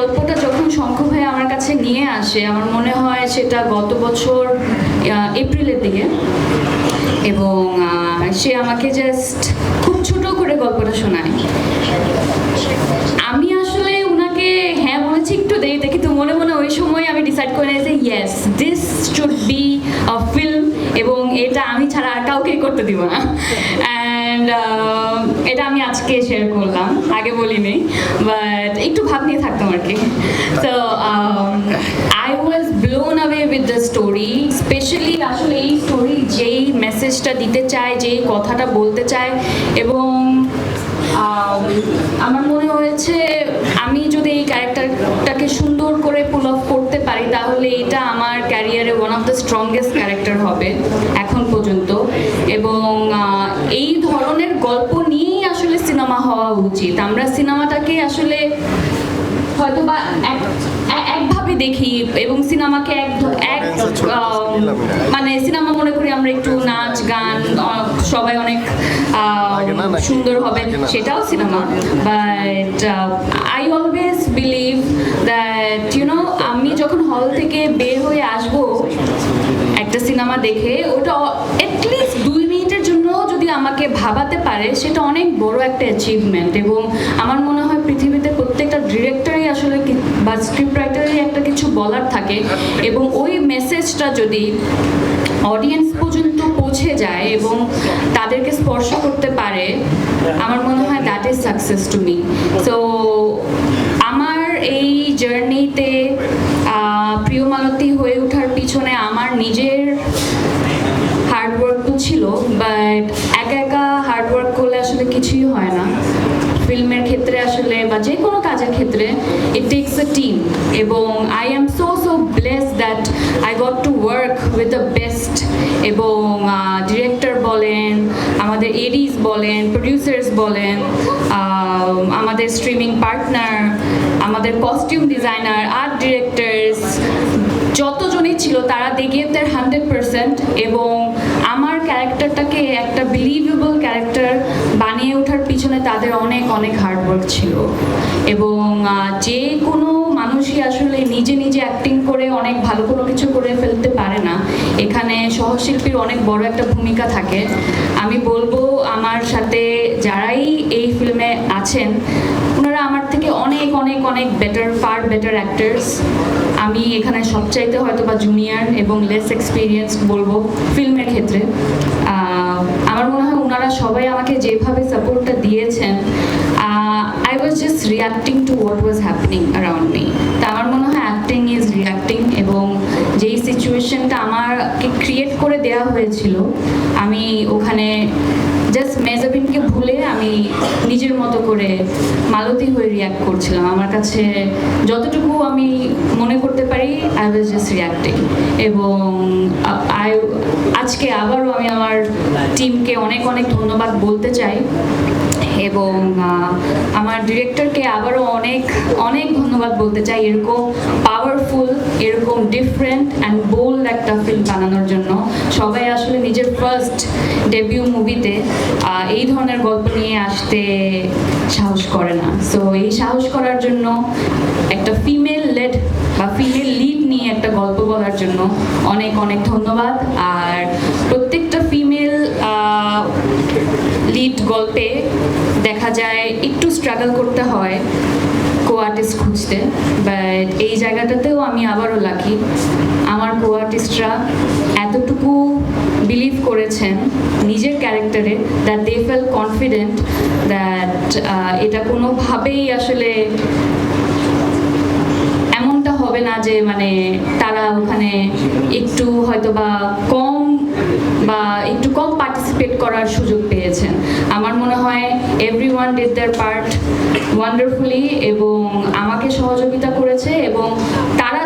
গল্পটা যখন শঙ্খ ভাই আমার কাছে নিয়ে আসে, আমার মনে হয় সেটা গত বছর এপ্রিলের দিকে, এবং সে আমাকে জাস্ট খুব ছোট করে গল্পটা শোনায়। আমি আসলে ওনাকে হ্যাঁ বলেছি একটু দেরিতে, কিন্তু মনে মনে ওই সময় আমি ডিসাইড করে নিয়েছি yes this should be a film, এবং এটা আমি ছাড়া আর কাউকে করতে দিব না। অ্যান্ড এটা আমি আজকে শেয়ার করলাম, আগে বলিনি, বাট একটু ভাব নিয়ে থাকতাম আর কি। তো I was blown away with the story, specially আসলে এই স্টোরি যেই মেসেজটা দিতে চায়, যেই কথাটা বলতে চায়, এবং আমার মনে হয়েছে আমি যদি এই ক্যারেক্টারটাকে সুন্দর করে পুল অফ করতে পারি তাহলে এটা আমার ক্যারিয়ারে one of the strongest character হবে এখন পর্যন্ত। এবং এই ধরনের গল্প নিয়েই আসলে সিনেমা হওয়া উচিত। আমরা সিনেমাটাকে আসলে হয়তো বা একভাবে দেখি, এবং সিনেমাকে মানে সিনেমা মনে করি আমরা একটু নাচ গান সবাই অনেক সুন্দর হবে, সেটাও cinema. But I always believe that আমি যখন হল থেকে বের হয়ে আসবো একটা সিনেমা দেখে, ওটা অ্যাটলিস্ট 2 মিনিটের জন্য যদি আমাকে ভাবাতে পারে সেটা অনেক বড় একটা অ্যাচিভমেন্ট। এবং আমার মনে হয় পৃথিবীতে প্রত্যেকটা ডিরেক্টরই আসলে বা স্ক্রিপ্ট রাইটারই একটা কিছু বলার থাকে, এবং ওই মেসেজটা যদি অডিয়েন্স পর্যন্ত পৌঁছে যায় এবং তাদেরকে স্পর্শ করতে পারে, আমার মনে হয় that is success to me. So আমার এই জার্নিতে প্রিয় মালতী হয়ে ওঠার পিছনে আমার নিজের হার্ডওয়ার্ক তো ছিল, বাট একা একা হার্ডওয়ার্ক করলে আসলে কিছুই হয় না। ফিল্মের ক্ষেত্রে আসলে বা যে কোনো কাজের ক্ষেত্রে ইট টেকস আ টিম, এবং I am so blessed that I got to work with the best. এবং ডিরেক্টর বলেন, আমাদের এডিস বলেন, প্রডিউসার্স বলেন, আমাদের স্ট্রিমিং পার্টনার, আমাদের কস্টিউম ডিজাইনার, আর্ট ডিরেক্টরস, যতজনই ছিল তারা দে গেভ দেয়ার 100%, এবং আমার ক্যারেক্টারটাকে একটা বিলিভেবল ক্যারেক্টার বানিয়ে ওঠার পিছনে তাদের অনেক অনেক হার্ডওয়ার্ক ছিল। এবং যে কোনো মানুষই আসলে নিজে নিজে অ্যাক্টিং করে অনেক ভালো কোনো কিছু করে ফেলতে পারে না, এখানে সহশিল্পীর অনেক বড় একটা ভূমিকা থাকে। আমি বলবো আমার সাথে যারাই এই ফিল্মে আছেন ওনারা আমার থেকে অনেক অনেক অনেক বেটার, ফার বেটার অ্যাক্টার্স। আমি এখানে সবচাইতে হয়তো বা জুনিয়র এবং লেস এক্সপিরিয়েন্স বলবো ফিল্মের ক্ষেত্রে। আমার মনে হয় ওনারা সবাই আমাকে যেভাবে সাপোর্টটা দিয়েছেন, I was just reacting to what was happening around me. তা আমার মনে হয় অ্যাক্টিং ইজ রিয়াক্টিং, এবং যেই সিচুয়েশনটা আমাকে ক্রিয়েট করে দেওয়া হয়েছিল আমি ওখানে জাস্ট মেজাবিনকে ভুলে আমি নিজের মতো করে মালতী হয়ে রিয়াক্ট করছিলাম। আমার কাছে যতটুকু আমি মনে করতে পারি আই ওয়াজ জাস্ট রিয়াক্টিং। এবং আজকে আবারও আমি আমার টিমকে অনেক অনেক ধন্যবাদ বলতে চাই, এবং আমার ডিরেক্টরকে আবারও অনেক অনেক ধন্যবাদ বলতে চাই এরকম পাওয়ারফুল, এরকম ডিফারেন্ট অ্যান্ড বোল্ড একটা ফিল্ম বানানোর জন্য। সবাই আসলে নিজের ফার্স্ট ডেবিউ মুভিতে এই ধরনের গল্প নিয়ে আসতে সাহস করে না। সো এই সাহস করার জন্য, একটা ফিমেল লেড বা ফিমেল লিড নিয়ে একটা গল্প বলার জন্য অনেক অনেক ধন্যবাদ। আর প্রত্যেকটা ফিমেল লিড গল্পে দেখা যায় একটু স্ট্রাগল করতে হয় কো আর্টিস্ট খুঁজতে, বাট এই জায়গাটাতেও আমি আবারও লাকি। আমার কো আর্টিস্টরা এতটুকু বিলিভ করেছেন নিজের ক্যারেক্টারে that they feel confident that এটা কোনোভাবেই আসলে এমনটা হবে না যে মানে তারা ওখানে একটু হয়তো বা একটু কম পার্টিসিপেট করার সুযোগ পেয়েছেন। আমার মনে হয় everyone did there part wonderfully, এবং আমাকে সহযোগিতা করেছে, এবং তারা